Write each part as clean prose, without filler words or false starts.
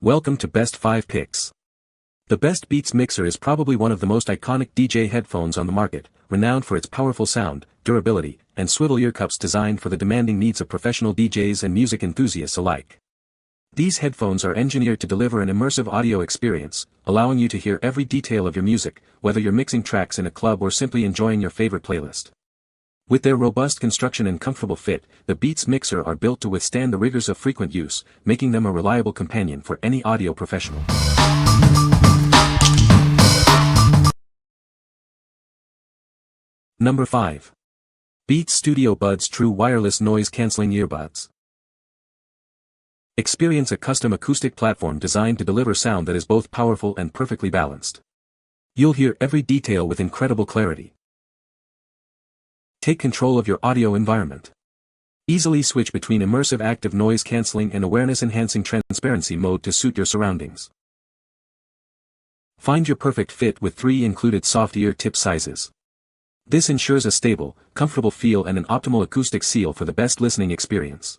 Welcome to Best 5 Picks. The Best Beats Mixr is probably one of the most iconic DJ headphones on the market, renowned for its powerful sound, durability, and swivel ear cups designed for the demanding needs of professional DJs and music enthusiasts alike. These headphones are engineered to deliver an immersive audio experience, allowing you to hear every detail of your music, whether you're mixing tracks in a club or simply enjoying your favorite playlist. With their robust construction and comfortable fit, the Beats Mixr are built to withstand the rigors of frequent use, making them a reliable companion for any audio professional. Number 5. Beats Studio Buds True Wireless Noise Cancelling Earbuds. Experience a custom acoustic platform designed to deliver sound that is both powerful and perfectly balanced. You'll hear every detail with incredible clarity. Take control of your audio environment. Easily switch between immersive active noise cancelling and awareness-enhancing transparency mode to suit your surroundings. Find your perfect fit with 3 included soft ear tip sizes. This ensures a stable, comfortable feel and an optimal acoustic seal for the best listening experience.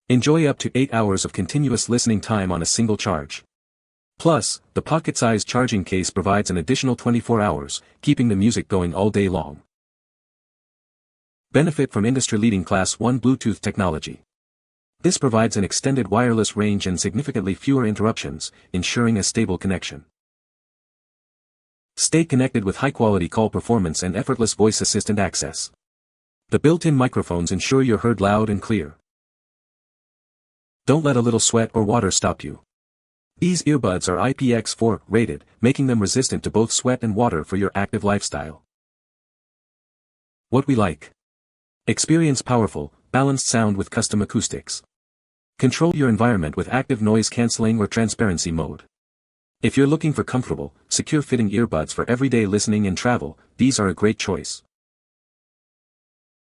Enjoy up to 8 hours of continuous listening time on a single charge. Plus, the pocket-sized charging case provides an additional 24 hours, keeping the music going all day long. Benefit from industry-leading Class 1 Bluetooth technology. This provides an extended wireless range and significantly fewer interruptions, ensuring a stable connection. Stay connected with high-quality call performance and effortless voice assistant access. The built-in microphones ensure you're heard loud and clear. Don't let a little sweat or water stop you. These earbuds are IPX4 rated, making them resistant to both sweat and water for your active lifestyle. What we like. Experience powerful, balanced sound with custom acoustics. Control your environment with active noise cancelling or transparency mode. If you're looking for comfortable, secure-fitting earbuds for everyday listening and travel, these are a great choice.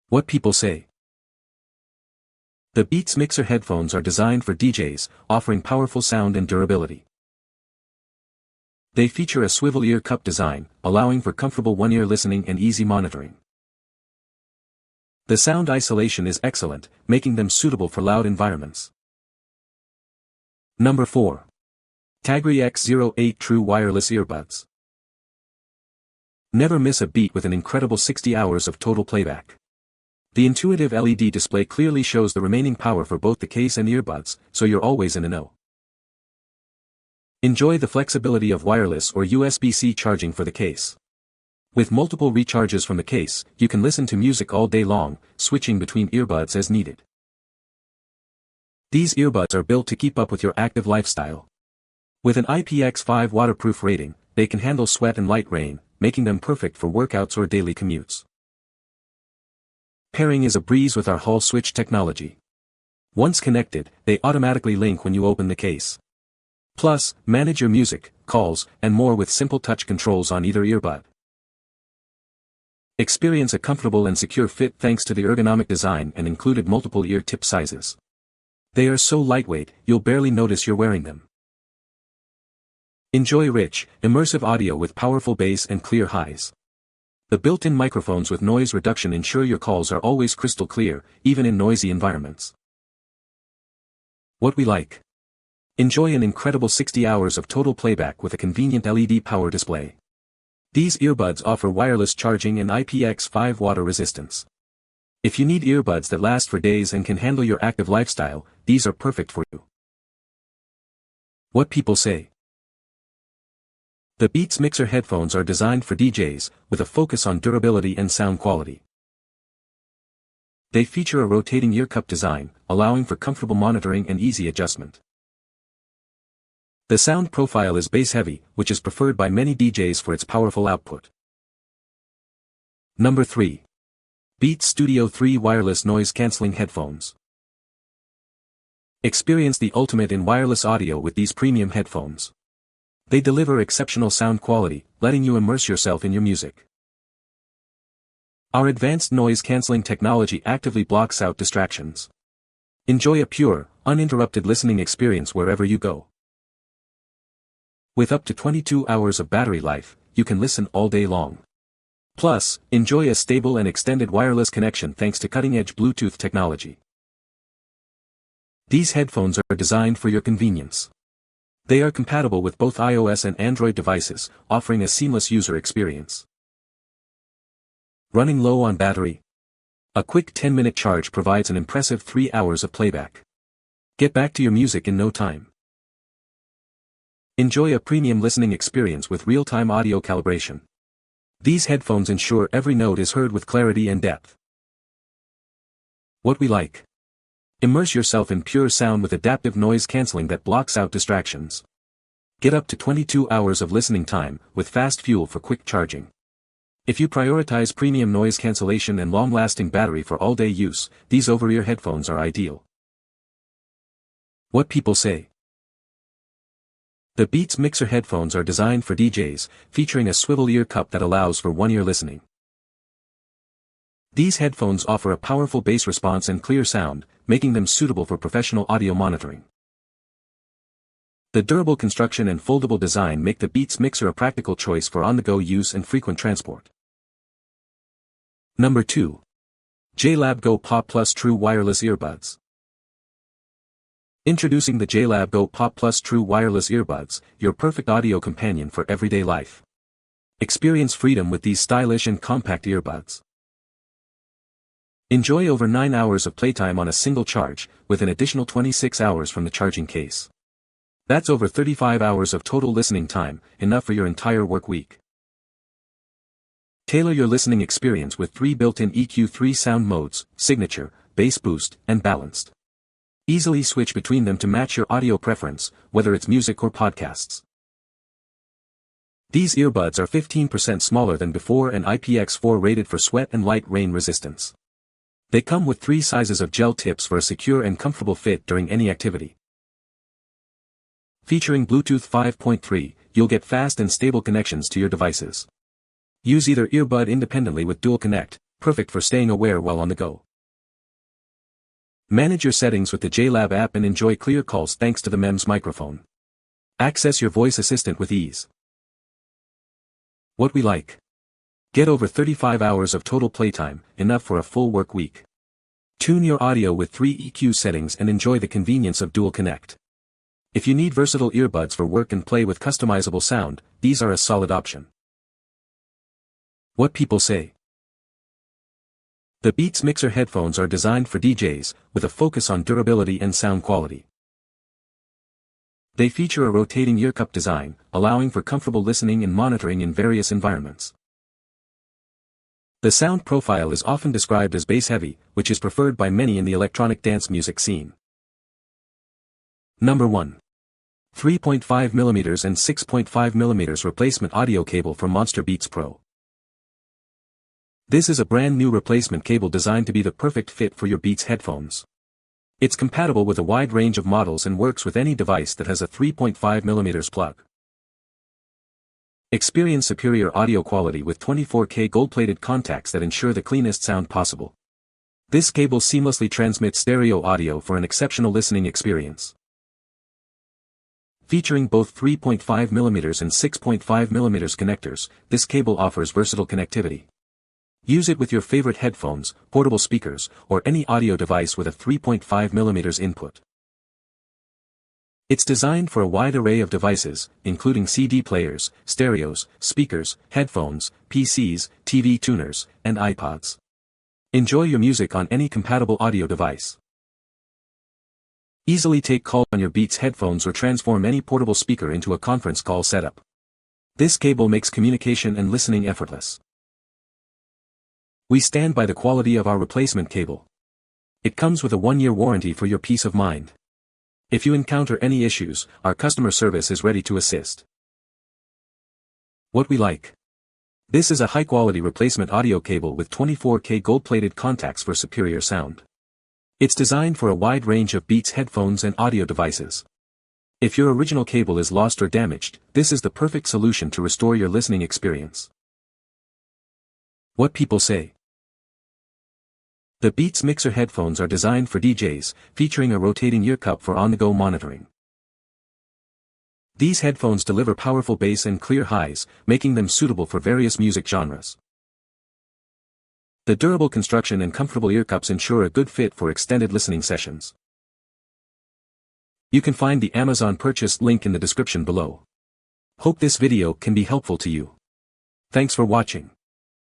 What people say. The Beats Mixr headphones are designed for DJs, offering powerful sound and durability. They feature a swivel ear cup design, allowing for comfortable one-ear listening and easy monitoring. The sound isolation is excellent, making them suitable for loud environments. Number 4. TAGRY X08 True Wireless Earbuds. Never miss a beat with an incredible 60 hours of total playback. The intuitive LED display clearly shows the remaining power for both the case and earbuds, so you're always in the know. Enjoy the flexibility of wireless or USB-C charging for the case. With multiple recharges from the case, you can listen to music all day long, switching between earbuds as needed. These earbuds are built to keep up with your active lifestyle. With an IPX5 waterproof rating, they can handle sweat and light rain, making them perfect for workouts or daily commutes. Pairing is a breeze with our Hall switch technology. Once connected, they automatically link when you open the case. Plus, manage your music, calls, and more with simple touch controls on either earbud. Experience a comfortable and secure fit thanks to the ergonomic design and included multiple ear tip sizes. They are so lightweight, you'll barely notice you're wearing them. Enjoy rich, immersive audio with powerful bass and clear highs. The built-in microphones with noise reduction ensure your calls are always crystal clear, even in noisy environments. What we like. Enjoy an incredible 60 hours of total playback with a convenient LED power display. These earbuds offer wireless charging and IPX5 water resistance. If you need earbuds that last for days and can handle your active lifestyle, these are perfect for you. What people say. The Beats Mixr headphones are designed for DJs, with a focus on durability and sound quality. They feature a rotating ear cup design, allowing for comfortable monitoring and easy adjustment. The sound profile is bass-heavy, which is preferred by many DJs for its powerful output. Number 3. Beats Studio 3 Wireless Noise Cancelling Headphones. Experience the ultimate in wireless audio with these premium headphones. They deliver exceptional sound quality, letting you immerse yourself in your music. Our advanced noise cancelling technology actively blocks out distractions. Enjoy a pure, uninterrupted listening experience wherever you go. With up to 22 hours of battery life, you can listen all day long. Plus, enjoy a stable and extended wireless connection thanks to cutting-edge Bluetooth technology. These headphones are designed for your convenience. They are compatible with both iOS and Android devices, offering a seamless user experience. Running low on battery? A quick 10-minute charge provides an impressive 3 hours of playback. Get back to your music in no time. Enjoy a premium listening experience with real-time audio calibration. These headphones ensure every note is heard with clarity and depth. What we like. Immerse yourself in pure sound with adaptive noise cancelling that blocks out distractions. Get up to 22 hours of listening time, with fast fuel for quick charging. If you prioritize premium noise cancellation and long-lasting battery for all-day use, these over-ear headphones are ideal. What people say. The Beats Mixr headphones are designed for DJs, featuring a swivel ear cup that allows for one-ear listening. These headphones offer a powerful bass response and clear sound, making them suitable for professional audio monitoring. The durable construction and foldable design make the Beats Mixr a practical choice for on-the-go use and frequent transport. Number 2. JLab Go Pop Plus True Wireless Earbuds. Introducing the JLab Go Pop Plus True Wireless Earbuds, your perfect audio companion for everyday life. Experience freedom with these stylish and compact earbuds. Enjoy over 9 hours of playtime on a single charge, with an additional 26 hours from the charging case. That's over 35 hours of total listening time, enough for your entire work week. Tailor your listening experience with 3 built-in EQ3 sound modes: Signature, Bass Boost, and Balanced. Easily switch between them to match your audio preference, whether it's music or podcasts. These earbuds are 15% smaller than before and IPX4 rated for sweat and light rain resistance. They come with 3 sizes of gel tips for a secure and comfortable fit during any activity. Featuring Bluetooth 5.3, you'll get fast and stable connections to your devices. Use either earbud independently with Dual Connect, perfect for staying aware while on the go. Manage your settings with the JLab app and enjoy clear calls thanks to the MEMS microphone. Access your voice assistant with ease. What we like. Get over 35 hours of total playtime, enough for a full work week. Tune your audio with 3 EQ settings and enjoy the convenience of Dual Connect. If you need versatile earbuds for work and play with customizable sound, these are a solid option. What people say. The Beats Mixr headphones are designed for DJs, with a focus on durability and sound quality. They feature a rotating ear cup design, allowing for comfortable listening and monitoring in various environments. The sound profile is often described as bass-heavy, which is preferred by many in the electronic dance music scene. Number 1. 3.5mm and 6.5mm replacement audio cable from Monster Beats Pro. This is a brand new replacement cable designed to be the perfect fit for your Beats headphones. It's compatible with a wide range of models and works with any device that has a 3.5mm plug. Experience superior audio quality with 24K gold-plated contacts that ensure the cleanest sound possible. This cable seamlessly transmits stereo audio for an exceptional listening experience. Featuring both 3.5mm and 6.5mm connectors, this cable offers versatile connectivity. Use it with your favorite headphones, portable speakers, or any audio device with a 3.5mm input. It's designed for a wide array of devices, including CD players, stereos, speakers, headphones, PCs, TV tuners, and iPods. Enjoy your music on any compatible audio device. Easily take calls on your Beats headphones or transform any portable speaker into a conference call setup. This cable makes communication and listening effortless. We stand by the quality of our replacement cable. It comes with a 1-year warranty for your peace of mind. If you encounter any issues, our customer service is ready to assist. What we like. This is a high-quality replacement audio cable with 24K gold-plated contacts for superior sound. It's designed for a wide range of Beats headphones and audio devices. If your original cable is lost or damaged, this is the perfect solution to restore your listening experience. What people say. The Beats Mixr headphones are designed for DJs, featuring a rotating ear cup for on-the-go monitoring. These headphones deliver powerful bass and clear highs, making them suitable for various music genres. The durable construction and comfortable ear cups ensure a good fit for extended listening sessions. You can find the Amazon purchase link in the description below. Hope this video can be helpful to you. Thanks for watching.